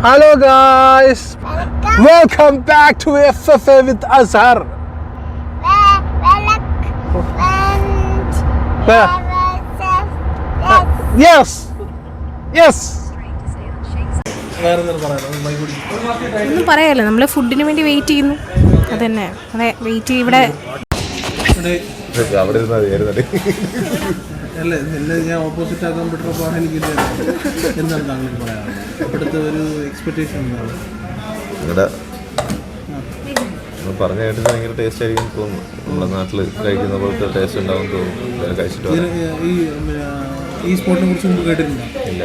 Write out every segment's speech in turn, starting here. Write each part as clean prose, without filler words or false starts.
Hello guys, welcome back to FFA with Azhar. Yes. ഒന്നും പറയാല്ല, നമ്മൾ ഫുഡിന് വേണ്ടി വെയിറ്റ് ചെയ്യുന്നു. അതന്നെ, അതെ, വെയിറ്റ് ഇവിടെ. അല്ല, ഞാൻ ഓപ്പോസിറ്റ് ആക്കാൻ പറ്റുമ്പോൾ എനിക്കില്ല. എന്താണ് താങ്കൾക്ക് പറയാനുള്ളത്? ഇവിടുത്തെ ഒരു എക്സ്പെക്ടേഷൻ എന്താണ്? പറഞ്ഞ കേട്ടിട്ട് ഭയങ്കര ടേസ്റ്റ് ആയിരിക്കും തോന്നുന്നു. നമ്മുടെ നാട്ടിൽ കഴിക്കുന്ന പോലത്തെ ടേസ്റ്റ് ഉണ്ടാവും തോന്നുന്നു. കഴിച്ചിട്ട് ഈ സ്പോട്ടിനെ കുറിച്ച് മുമ്പ് കേട്ടിട്ടുണ്ടോ? ഇല്ല.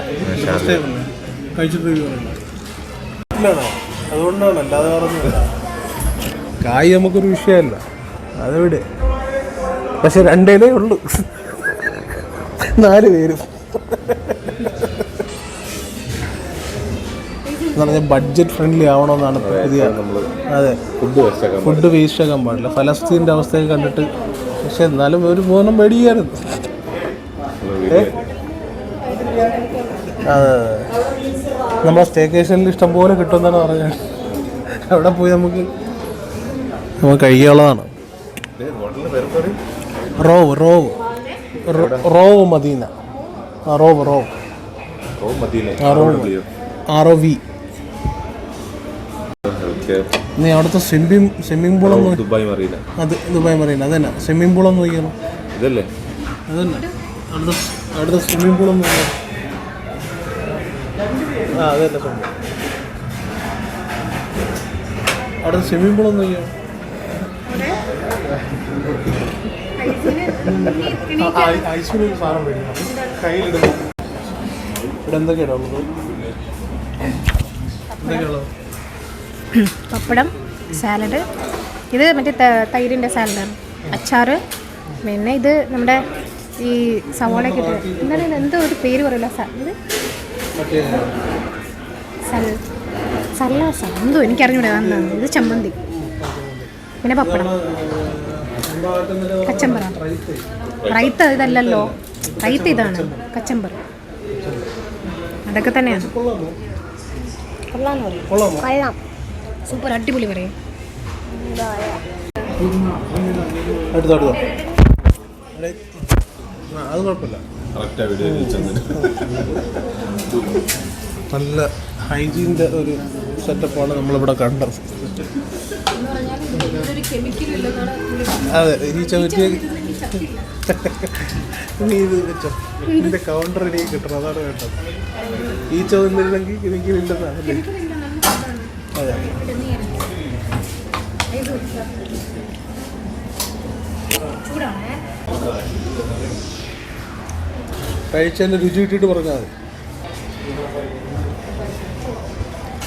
കഴിച്ചിട്ട് ഇല്ലാണോ? അതുകൊണ്ടാണ്, അല്ലാതെ പറഞ്ഞില്ല. കായ് നമുക്കൊരു വിഷയമല്ല, അതെവിടെ. പക്ഷെ 2 ഉള്ളൂ, 4 പേരും. എന്ന് പറഞ്ഞാൽ ബഡ്ജറ്റ് ഫ്രണ്ട്ലി ആവണമെന്നാണ് പുതിയ. അതെ, ഫുഡ് വേസ്റ്റ് ആക്കാൻ പാടില്ല. ഫലസ്തീൻ്റെ അവസ്ഥയൊക്കെ കണ്ടിട്ട്. പക്ഷെ എന്നാലും ഒരു മൂന്നും മേടിക്കാറുണ്ട്. അതെ, നമ്മളെ സ്റ്റേക്കേഷനിൽ ഇഷ്ടംപോലെ കിട്ടുമെന്നാണ് പറഞ്ഞത്. അവിടെ പോയി നമുക്ക് കഴിക്കാനുള്ളതാണ്. റോവ് മദീന. റോവ് ROV. നീ അവിടുത്തെ സ്വിമ്മിംഗ് പൂളൊന്നും ദുബായ് മറീന. അത് ദുബായ് മറീന അതന്നെ. സ്വിമ്മിംഗ് പൂളൊന്നും നോക്കിയാലോ? ഇതല്ലേ അതന്നെ, അവിടുത്തെ സ്വിമ്മിംഗ് പൂളൊന്നും നോക്കിയാലോ? അതല്ല സംഭവം. അവിടുത്തെ സ്വിമ്മിംഗ് പൂളൊന്നും നോക്കിയാലോ? ഐസ്ക്രീം സാധനം മേടിക്കണം, കയ്യിലിടുന്നു. ഇവിടെ എന്തൊക്കെയാണ് ഉള്ളത്? പപ്പടം, സാലഡ്, ഇത് മറ്റേ തൈരിൻ്റെ സാലഡാണ്, അച്ചാറ്, പിന്നെ ഇത് നമ്മുടെ ഈ സവാളയൊക്കെ ഇട്ട് എന്താണ് എന്തോ ഒരു പേര് പറയില്ല, ഇത് സല്ലാസ എന്തോ എനിക്കറിഞ്ഞൂടെ. ഇത് ചമ്മന്തി, പിന്നെ പപ്പടം, കച്ചമ്പറ. റൈത്ത ഇതല്ലല്ലോ, റൈത്ത ഇതാണ്, കച്ചമ്പർ. അതൊക്കെ തന്നെയാണ്. കൊള്ളാം, സൂപ്പർ, അടിപൊളി പറയും. അത് കുഴപ്പമില്ല. നല്ല ഹൈജീൻ്റെ ഒരു സെറ്റപ്പാണ് നമ്മളിവിടെ കണ്ടത്. അതെ, ഈ ചവിറ്റിയ നീ ഇത് വെച്ചോ, ഇതിൻ്റെ കൗണ്ടർ എനിക്ക് കിട്ടണം, അതാണ് വേണ്ടത്. ഈ ചുവന്നിരുന്നെങ്കിൽ എനിക്ക് ഇല്ലെന്നാണ്. അതെ, കഴിച്ചതിൻ്റെ രുചി ഇട്ടിട്ട് പറഞ്ഞാൽ മതി.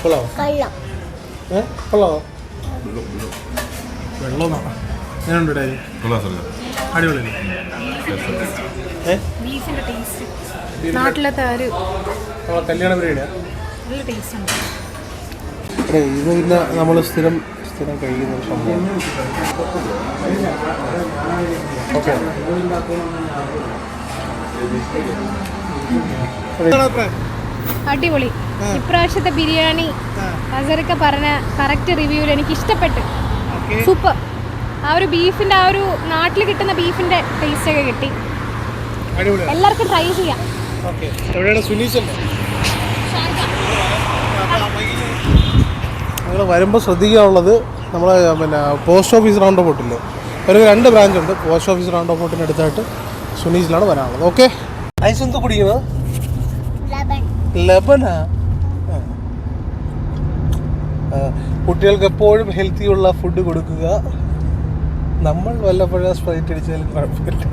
കൊള്ളാമോ? കൊള്ളാമോ? വെള്ളമെന്നാണ് ഞാനുണ്ട്. അടിപൊളി. കല്യാണ പരിപാടിയാ. ഇത് പിന്നെ നമ്മൾ സ്ഥിരം കഴിക്കുന്ന ഒരു സംഭവം. ഓക്കെ, അടിപൊളി. ഇപ്രാവശ്യത്തെ ബിരിയാണി അസറൊക്കെ പറഞ്ഞ കറക്റ്റ് റിവ്യൂവിൽ എനിക്ക് ഇഷ്ടപ്പെട്ടു. സൂപ്പർ. ആ ഒരു ബീഫിൻ്റെ, ആ ഒരു നാട്ടിൽ കിട്ടുന്ന ബീഫിൻ്റെ ടേസ്റ്റ് ഒക്കെ കിട്ടി. എല്ലാവർക്കും ട്രൈ ചെയ്യാം. നിങ്ങൾ വരുമ്പോൾ ശ്രദ്ധിക്കാനുള്ളത്, നമ്മൾ പിന്നെ പോസ്റ്റ് ഓഫീസ് റൗണ്ട് ബോട്ടില്ലേ, ഒരു 2 ബ്രാഞ്ചുണ്ട്. പോസ്റ്റ് ഓഫീസ് റൗണ്ട് ബോട്ടിന് അടുത്തായിട്ട് സുനീസിലാണ് വരാനുള്ളത്. ഓക്കെ, ഐസ് എന്ത് കുടിക്കുന്നത്? ലബനാ. കുട്ടികൾക്ക് എപ്പോഴും ഹെൽത്തിയുള്ള ഫുഡ് കൊടുക്കുക. നമ്മൾ വല്ലപ്പോഴും സ്പ്രൈറ്റ് അടിച്ചാലും കുഴപ്പമില്ല.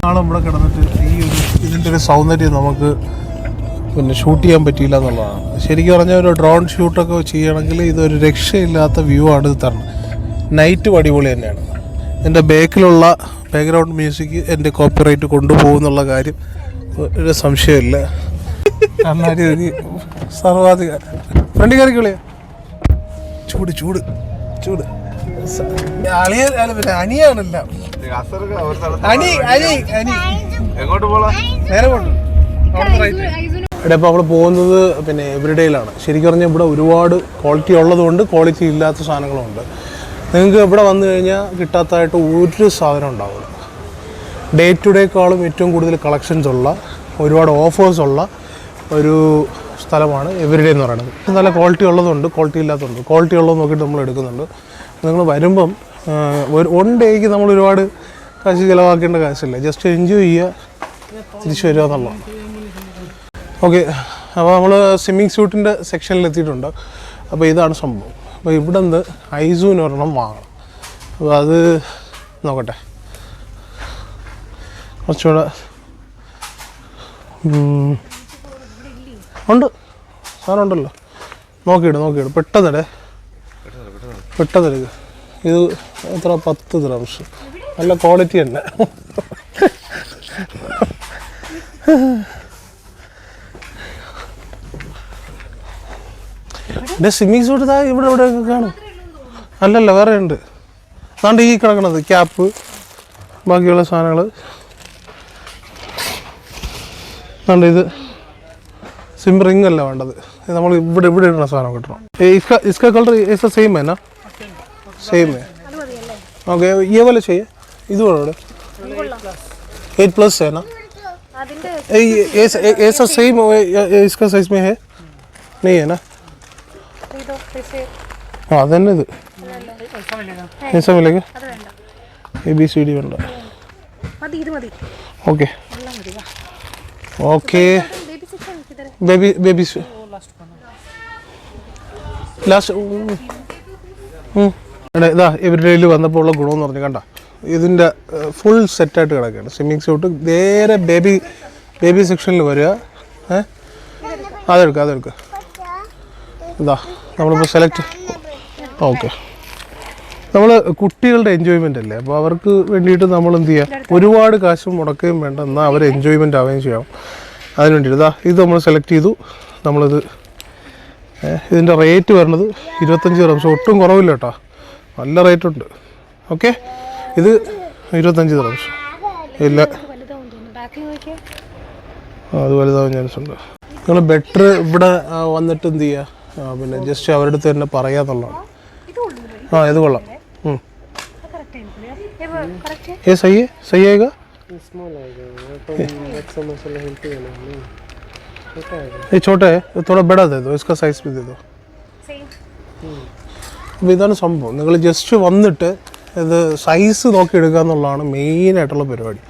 നാളെ ഇവിടെ കിടന്നിട്ട് ഈ ഒരു ഇതിൻ്റെ ഒരു സൗന്ദര്യം നമുക്ക് പിന്നെ ഷൂട്ട് ചെയ്യാൻ പറ്റിയില്ല എന്നുള്ളതാണ്. ശരിക്കും പറഞ്ഞാൽ ഒരു ഡ്രോൺ ഷൂട്ടൊക്കെ ചെയ്യണമെങ്കിൽ ഇതൊരു രക്ഷയില്ലാത്ത വ്യൂ ആണ് ഇത് തരണം. നൈറ്റും അടിപൊളി തന്നെയാണ്. എൻ്റെ ബാക്കിലുള്ള ബാക്ക്ഗ്രൗണ്ട് മ്യൂസിക് എൻ്റെ കോപ്പിറൈറ്റ് കൊണ്ടുപോകുന്നുള്ള കാര്യം ഒരു സംശയമില്ല. നന്നായി സർവാധികാരം. ഫ്രണ്ട് കയറിക്കളിയാ. ചൂട് അളിയ പിന്നെ അനിയാണല്ല. എങ്ങോട്ട് പോകാം? നേരെ പോട്ടു. ഇവിടെ ഇപ്പോൾ നമ്മൾ പോകുന്നത് പിന്നെ എവരിഡേയിലാണ്. ശരിക്കും പറഞ്ഞാൽ ഇവിടെ ഒരുപാട് ക്വാളിറ്റി ഉള്ളതുകൊണ്ട് ക്വാളിറ്റി ഇല്ലാത്ത സാധനങ്ങളുണ്ട്. നിങ്ങൾക്ക് ഇവിടെ വന്നു കഴിഞ്ഞാൽ കിട്ടാത്തതായിട്ട് ഒരു സാധനം ഉണ്ടാവില്ല. ഡേ ടു ഡേക്കാളും ഏറ്റവും കൂടുതൽ കളക്ഷൻസ് ഉള്ള, ഒരുപാട് ഓഫേഴ്സ് ഉള്ള ഒരു സ്ഥലമാണ് എവരിഡേ എന്ന് പറയുന്നത്. നല്ല ക്വാളിറ്റി ഉള്ളതുണ്ട്, ക്വാളിറ്റി ഇല്ലാത്തതുണ്ട്. ക്വാളിറ്റി ഉള്ളത് നോക്കിയിട്ട് നമ്മൾ എടുക്കുന്നുണ്ട്. നിങ്ങൾ വരുമ്പം വൺ ഡേക്ക് നമ്മൾ ഒരുപാട് കാശ് ചിലവാക്കേണ്ട കാശില്ല. ജസ്റ്റ് എൻജോയ് ചെയ്യുക, തിരിച്ചു വരിക എന്നുള്ളതാണ്. ഓക്കെ, അപ്പോൾ നമ്മൾ സ്വിമ്മിങ് സ്യൂട്ടിൻ്റെ സെക്ഷനിൽ എത്തിയിട്ടുണ്ട്. അപ്പോൾ ഇതാണ് സംഭവം. അപ്പോൾ ഇവിടെ നിന്ന് ഐസൂന് ഒരെണ്ണം വാങ്ങണം. അപ്പോൾ അത് നോക്കട്ടെ, കുറച്ചുകൂടെ ഉണ്ട്, സാധനം ഉണ്ടല്ലോ. നോക്കിയിട് പെട്ടെന്നെടുക്കുക. ഇത് എത്ര? 10 ദിർഹംസ്. നല്ല ക്വാളിറ്റി തന്നെ. എൻ്റെ സ്വിമ്മിങ് സൂട്ട് ഇതാ ഇവിടെ കാണും. അല്ലല്ല, വേറെ ഉണ്ട്. അതാണ്ട് ഈ കിടക്കണത് ക്യാപ്പ്, ബാക്കിയുള്ള സാധനങ്ങൾ. അതുകൊണ്ട് ഇത് സിം റിംഗ് അല്ല വേണ്ടത്, നമ്മൾ ഇവിടെ ഇടുന്ന സാധനം കിട്ടണം. इसका कलर ऐसा सेम है ना? सेम है. ओके, ये वाला चाहिए. ഇത് വേണം. 8+ है ना? ऐसा सेम इसका साइज में है नहीं है ना? हाँ അതന്നെ ഇത്. ऐसा मिलेगा? ABCD വേണ്ട. Okay okay. बेबी ലാസ്റ്റ് ഇതാ എവരിഡേയിൽ വന്നപ്പോൾ ഉള്ള ഗുണമെന്ന് പറഞ്ഞു കണ്ട, ഇതിൻ്റെ ഫുൾ സെറ്റായിട്ട് കിടക്കുകയാണ്. സ്വിമ്മിങ് സ്യൂട്ട് നേരെ ബേബി സെക്ഷനിൽ വരിക. അതെടുക്കുക. ഇതാ നമ്മളിപ്പോൾ സെലക്ട്. ഓക്കെ, നമ്മൾ കുട്ടികളുടെ എൻജോയ്മെൻ്റ് അല്ലേ, അപ്പോൾ അവർക്ക് വേണ്ടിയിട്ട് നമ്മൾ എന്ത് ചെയ്യുക, ഒരുപാട് കാശ് മുടക്കുകയും വേണ്ട, എന്നാൽ അവർ എൻജോയ്മെൻ്റ് ആവുകയും ചെയ്യാം. അതിന് വേണ്ടിയിട്ട് ഇതാ ഇത് നമ്മൾ സെലക്ട് ചെയ്തു. നമ്മളിത് ഇതിൻ്റെ റേറ്റ് വരുന്നത് 25 ദിർഹംസ്. ഒട്ടും കുറവില്ല കേട്ടോ, നല്ല റേറ്റ് ഉണ്ട്. ഓക്കെ, ഇത് 25 ദിർഹംസ്. ഇല്ല, അത് വലുതാവും ചാൻസ് ഉണ്ട്. നിങ്ങൾ ബെറ്റർ ഇവിടെ വന്നിട്ട് എന്ത് ചെയ്യുക, പിന്നെ ജസ്റ്റ് അവരുടെ അടുത്ത് തന്നെ പറയാന്നുള്ളതാണ്. ഇത് കൊള്ളാം. സഹി ആയേगा? ये छोटा है, थोड़ा बड़ा दे दो, इसका साइज भी दे दो. അപ്പോൾ ഇതാണ് സംഭവം. നിങ്ങൾ ജസ്റ്റ് വന്നിട്ട് ഇത് സൈസ് നോക്കി എടുക്കുക എന്നുള്ളതാണ് മെയിനായിട്ടുള്ള പരിപാടി.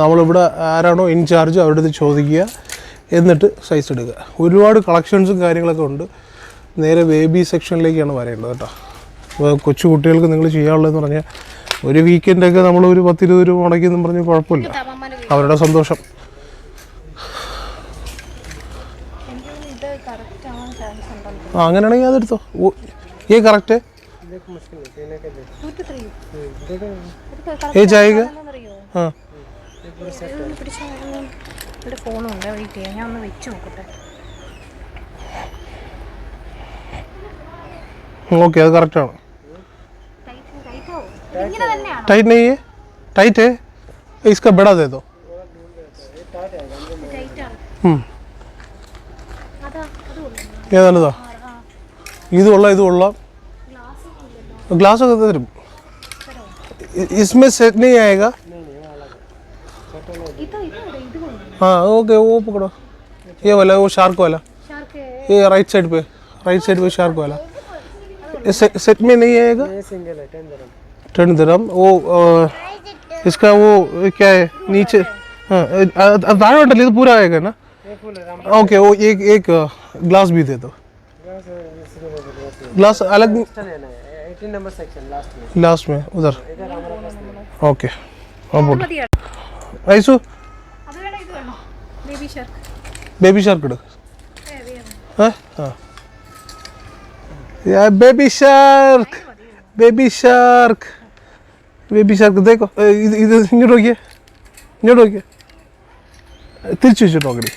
നമ്മളിവിടെ ആരാണോ ഇൻചാർജ് അവരുടെ അടുത്ത് ചോദിക്കുക, എന്നിട്ട് സൈസ് എടുക്കുക. ഒരുപാട് കളക്ഷൻസും കാര്യങ്ങളൊക്കെ ഉണ്ട്. നേരെ ബേബി സെക്ഷനിലേക്കാണ് വരേണ്ടത് കേട്ടോ. അപ്പോൾ കൊച്ചു കുട്ടികൾക്ക് നിങ്ങൾ ചെയ്യാനുള്ളതെന്ന് പറഞ്ഞാൽ ഒരു വീക്കെൻഡൊക്കെ നമ്മളൊരു 10-20 രൂപ മുടക്കിയെന്നും പറഞ്ഞ് കുഴപ്പമില്ല, അവരുടെ സന്തോഷം. അങ്ങനെയാണെങ്കിൽ അതെടുത്തോ. ये करेक्ट है? ये जाएगा? हाँ ओके, അത് കറക്റ്റാണ്. टाइट नहीं है? टाइट है? इसका बड़ा दे दो. ഏതാണിതാ? ഇത് കൊള്ളാം. ഗ്ലാസ് ഒക്കെ തരും. इसमें सेट नहीं आएगा? हाँ ओके, वो पकड़ो. ये वाला, वो शार्क वाला, ये राइट साइड पे शार्क वाला. सेट में नहीं आएगा? 10 दिरहम. वो इसका वो क्या है नीचे? हाँ, दाढ़ी तो पूरा आएगा ना? ओके, वो एक ग्लास भी दे दो. ग्लास अलग 18 नंबर सेक्शन लास्ट में उधर. ओके, हाँ बोल. ऐसो बेबी शार्क इड़. हाँ यार, बेबी शार्क देखो. ഇത് ഇങ്ങോട്ട് നോക്കിയേ, തിരിച്ചു വെച്ചിട്ട് നോക്കടി.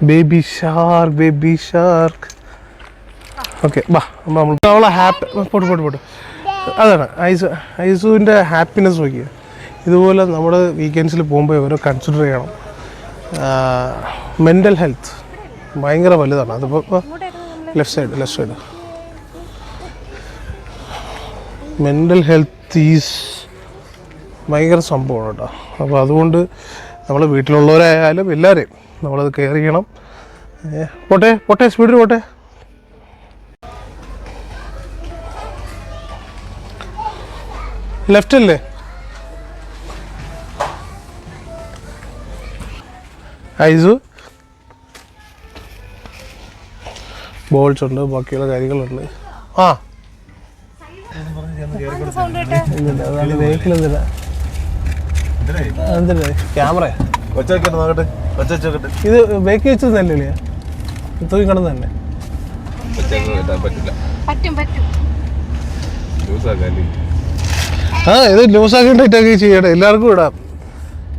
Baby shark. ഓക്കെ, നമ്മൾ ഹാപ്പി. പോട്ട് അതാണ് ഐസുവിൻ്റെ ഹാപ്പിനെസ് നോക്കിയത്. ഇതുപോലെ നമ്മൾ വീക്കെൻഡ്സിൽ പോകുമ്പോൾ ഇവരെ കൺസിഡർ ചെയ്യണം. മെൻ്റൽ ഹെൽത്ത് ഭയങ്കര വലുതാണ്. അതിപ്പോൾ left side mental health is ഭയങ്കര സംഭവമാണ് കേട്ടോ. അപ്പോൾ അതുകൊണ്ട് നമ്മൾ വീട്ടിലുള്ളവരായാലും എല്ലാവരെയും നമ്മളത് കെയർ ചെയ്യണം. പോട്ടെ സ്പീഡിൽ പോട്ടെ. ലെഫ്റ്റ് അല്ലേ? ഐസു ബോൾസ് ഉണ്ട്, ബാക്കിയുള്ള കാര്യങ്ങളുണ്ട്. ആ ക്യാമറ ഇത് ബേക്ക് വെച്ചതല്ലേ? തൂങ്ങി കിടന്നല്ലേ? ഇത് ലൂസാക്കിയിട്ട് ഇട്ടൊക്കെ ചെയ്യട്ടെ. എല്ലാവർക്കും ഇടാം.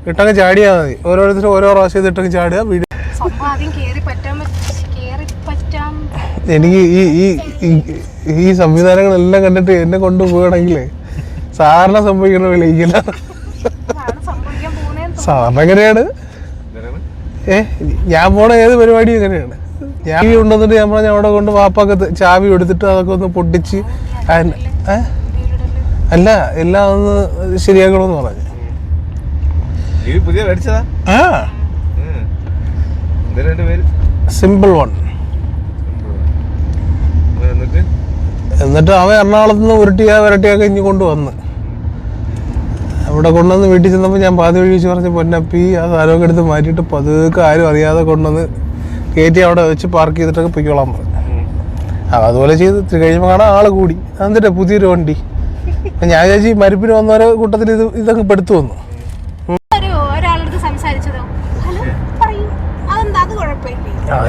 ഇട്ടങ്ങ് ചാടിയാൽ മതി. ഓരോരുത്തരും ഓരോ പ്രാവശ്യം ഇട്ടങ്ങ് ചാടുക. വീഡിയോ എനിക്ക് ഈ സംവിധാനങ്ങളെല്ലാം കണ്ടിട്ട് എന്നെ കൊണ്ടുപോകണമെങ്കിലേ സാറിനെ സംഭവിക്കണ വിളിക്കില്ല. സാറിന് എങ്ങനെയാണ് ഞാൻ പോണ ഏത് പരിപാടിയും എങ്ങനെയാണ്? ഞാൻ കൊണ്ടുവന്നിട്ട് ഞാൻ പറഞ്ഞ അവിടെ കൊണ്ട് വാപ്പൊക്കെ ചാവി എടുത്തിട്ട് അതൊക്കെ ഒന്ന് പൊട്ടിച്ച് അല്ല എല്ലാം ഒന്ന് ശരിയാക്കണമെന്ന് പറഞ്ഞു. Simple one. എന്നിട്ട് അവൻ എറണാകുളത്ത് നിന്ന് വരട്ടിയൊക്കെ ഇഞ്ഞ് കൊണ്ടുവന്ന് അവിടെ കൊണ്ടുവന്ന് വീട്ടിൽ ചെന്നപ്പോൾ ഞാൻ പാതി വഴി വെച്ച് പറഞ്ഞ് പൊന്നപ്പി ആ സാധനമൊക്കെ എടുത്ത് മാറ്റിയിട്ട് പതുക്കെ ആരും അറിയാതെ കൊണ്ടുവന്ന് കയറ്റി അവിടെ വെച്ച് പാർക്ക് ചെയ്തിട്ടൊക്കെ പൊയ്ക്കോളാൻ പറഞ്ഞു. അതുപോലെ ചെയ്ത് ഇത്തിരി കഴിയുമ്പോൾ കാണാൻ ആൾ കൂടി. എന്നിട്ട് പുതിയൊരു വണ്ടി. ഞാൻ ചേച്ചി മരുപ്പിന് വന്നവരെ കൂട്ടത്തിൽ ഇതൊക്കെ പെടുത്തു വന്നു.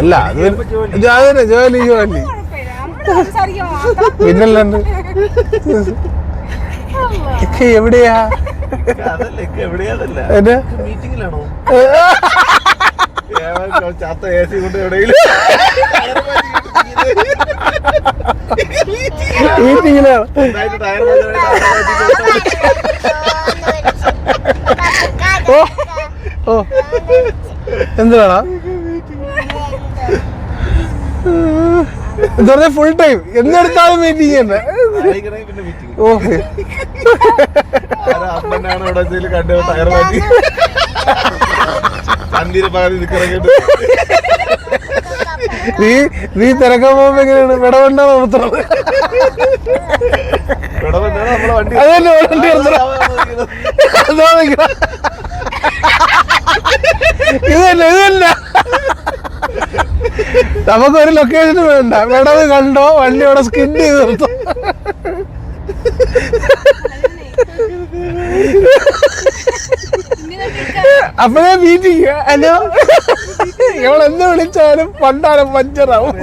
അല്ല അത് ജോലി പിന്നല്ലാണ്ട് എവിടെയാ മീറ്റിങ്ങിലാണ്. ഓ എന്തിനാണോ എന്താ ഫുൾ ടൈം എന്നെടുത്താലും മീറ്റിംഗ് തന്നെ. ഓക്കെ നീ തിരക്കാൻ പോകുമ്പോ എങ്ങനെയാണ് വിടവണ്ട നിർത്തുന്നത്? അതന്നെ വണ്ടി ഇതല്ല നമുക്കൊരു ലൊക്കേഷന് വേണ്ട. വിടവ് കണ്ടോ വണ്ടി അവിടെ സ്കിഡ് ചെയ്ത് നിർത്തും. അപ്പോഴേ മീറ്റിംഗ് ഹലോ ഇവളെന്ന് വിളിച്ചാലും പണ്ടാലും പഞ്ചറാവും.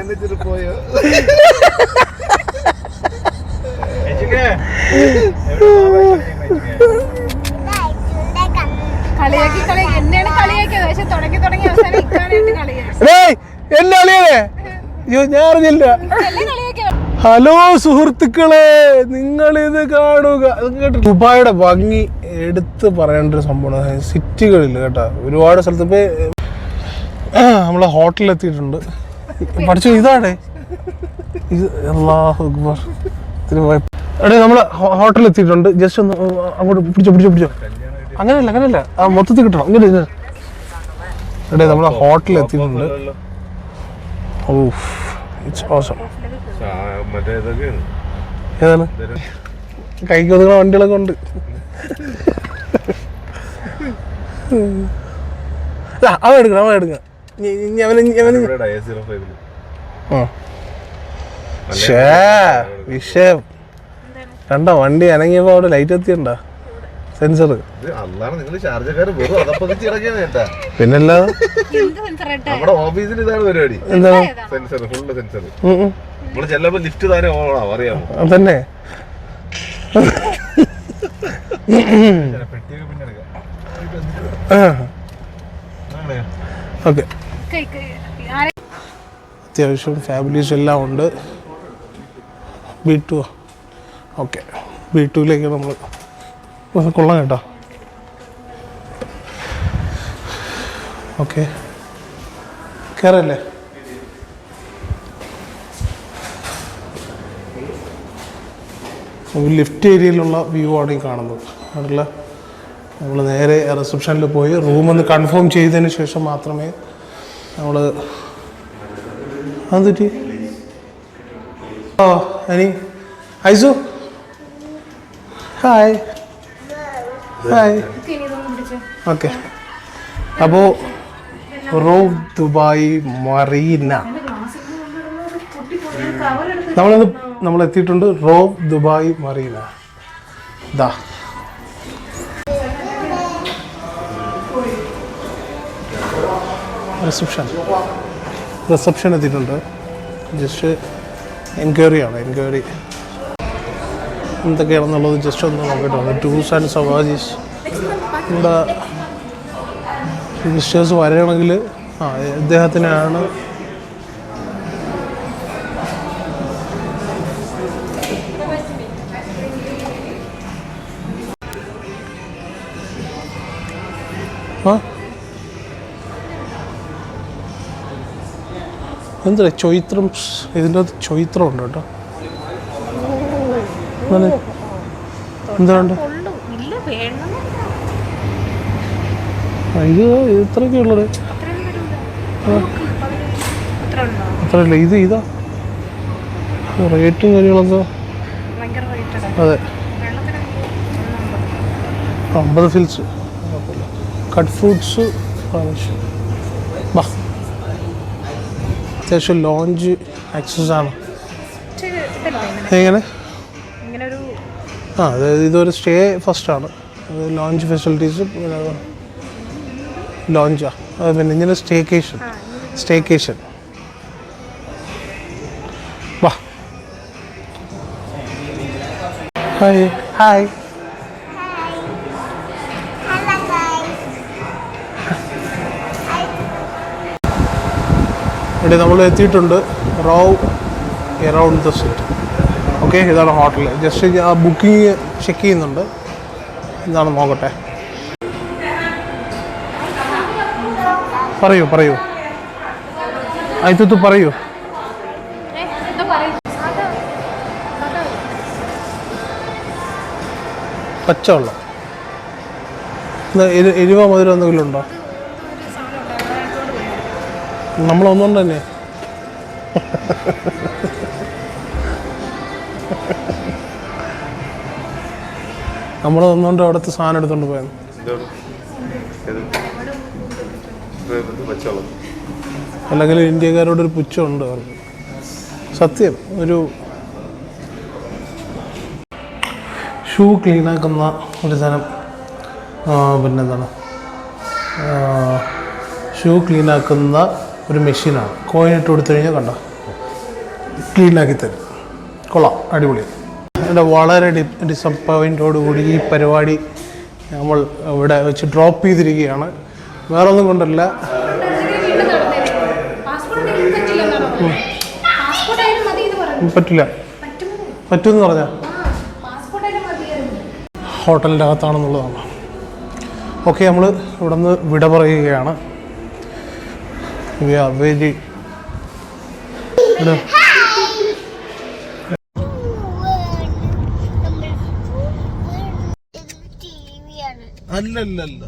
എന്നെ കളിയേ ഞാൻ അറിഞ്ഞില്ല. ഹലോ സുഹൃത്തുക്കളെ, നിങ്ങളിത് കാണുക. ദുബായിയുടെ ഭംഗി എടുത്ത് പറയേണ്ട ഒരു സംഭവമാണ്. സിറ്റികളിൽ കേട്ടോ ഒരുപാട് സ്ഥലത്ത് ഇപ്പൊ നമ്മളെ ഹോട്ടലിലെത്തിയിട്ടുണ്ട്. പഠിച്ചു ഇതാടേ ഇത് അല്ലാഹു അക്ബർ. എടേ നമ്മള് ഹോട്ടലിലെത്തിയിട്ടുണ്ട്. ജസ്റ്റ് ഒന്ന് അങ്ങോട്ട് പിടിച്ചോ. അങ്ങനെയല്ല ആ മൊത്തത്തിൽ കിട്ടണം. ഇങ്ങനെ എടേ നമ്മളെ ഹോട്ടലിലെത്തിയിട്ടുണ്ട്. ഏതാണ് കൈക്ക് ഒതുങ്ങുന്ന വണ്ടികളൊക്കെ ഉണ്ട്. അവൻ എടുക്കണം. വിഷയം കണ്ടോ വണ്ടി അനങ്ങിയപ്പോ അവിടെ ലൈറ്റ് എത്തിയുണ്ടോ? സെൻസർ പിന്നല്ലാതെ തന്നെ ഓക്കെ. അത്യാവശ്യം ഫാമിലീസ് എല്ലാം ഉണ്ട്. ബി2 ഓക്കെ. B2 നമ്മൾ കൊള്ളാം കേട്ടോ. ഓക്കെ, കയറല്ലേ? ലിഫ്റ്റ് ഏരിയയിലുള്ള വ്യൂ ആണ് ഈ കാണുന്നത്. അതല്ല, നമ്മൾ നേരെ റിസപ്ഷനിൽ പോയി റൂമൊന്ന് കൺഫേം ചെയ്തതിന് ശേഷം മാത്രമേ നമ്മൾ അതെറ്റി. ഓ അനി, ഐസു, ഹായ് ഹായ്. ഓക്കെ, അപ്പോൾ റോവ് ദുബായ് മറീന നമ്മൾ എത്തിയിട്ടുണ്ട്. Row Dubai Marina. ദാ റിസപ്ഷൻ എത്തിയിട്ടുണ്ട്. ജസ്റ്റ് എൻക്വയറിയാണ്. എൻക്വയറി എന്തൊക്കെയാണെന്നുള്ളത് ജസ്റ്റ് ഒന്ന് നോക്കിയിട്ടുണ്ട്. ടൂർസ് ആൻഡ് സവാരീസ് ഇവിടെ വിസിറ്റേഴ്സ് വരണമെങ്കിൽ ഇദ്ദേഹത്തിനാണ്. എന്താ ചൊയ്ത്രം, ഇതിൻ്റെ അകത്ത് ചൊയ്ത്രം ഉണ്ട് കേട്ടോ. എന്തുകൊണ്ട് ഇത് ഇത്രയൊക്കെ ഉള്ളത്? അത്രയല്ല, ഇതാ റേറ്റും കാര്യങ്ങളൊക്കെ. അതെ, 50 ഫിൽസ്. കട്ട് ഫ്രൂട്ട്സ് അത്യാവശ്യം ലോഞ്ച് ആക്സസ് ആണ്. എങ്ങനെ? അതായത് ഇതൊരു സ്റ്റേ ഫസ്റ്റാണ്. ലോഞ്ച് ഫെസിലിറ്റീസ് ലോഞ്ചാ, പിന്നെ ഇങ്ങനെ സ്റ്റേക്കേഷൻ. വാ, ഹായ് ഹായ്. ഇവിടെ നമ്മൾ എത്തിയിട്ടുണ്ട്. Row around the city. Okay, ഇതാണ് ഹോട്ടൽ. ജസ്റ്റ് ആ ബുക്കിംഗ് ചെക്ക് ചെയ്യുന്നുണ്ട്. എന്താണ് നോക്കട്ടെ. പറയൂ ആയിത്തു പറയൂ. പച്ചവെള്ളം, എരിവ മധുരം എന്തെങ്കിലും ഉണ്ടോ? നമ്മളൊന്നുകൊണ്ട് തന്നെ നമ്മളൊന്നുകൊണ്ട് അവിടുത്തെ സാധനം എടുത്തോണ്ട് പോയത്. അല്ലെങ്കിൽ ഇന്ത്യക്കാരോടൊരു പുച്ഛമുണ്ട് അവർക്ക്. സത്യം. ഒരു ഷൂ ക്ലീനാക്കുന്ന ഒരു സാധനം, പിന്നെന്താണ്, ഷൂ ക്ലീനാക്കുന്ന ഒരു മെഷീനാണ്. കോയിൻ ഇട്ട് കൊടുത്തു കഴിഞ്ഞാൽ കണ്ടോ ക്ലീനാക്കി തരും. കൊള്ളാം, അടിപൊളി. എൻ്റെ വളരെ ഡിസപ്പോയിൻറ്റോടുകൂടി ഈ പരിപാടി നമ്മൾ ഇവിടെ വെച്ച് ഡ്രോപ്പ് ചെയ്തിരിക്കുകയാണ്. വേറെ ഒന്നും കൊണ്ടല്ല, പറ്റില്ല. പറ്റുമെന്ന് പറഞ്ഞാൽ ഹോട്ടലിൻ്റെ അകത്താണെന്നുള്ളതാണ്. ഓക്കെ, നമ്മൾ ഇവിടെ നിന്ന് വിട പറയുകയാണ്. വി ആർ വെരി അല്ലല്ല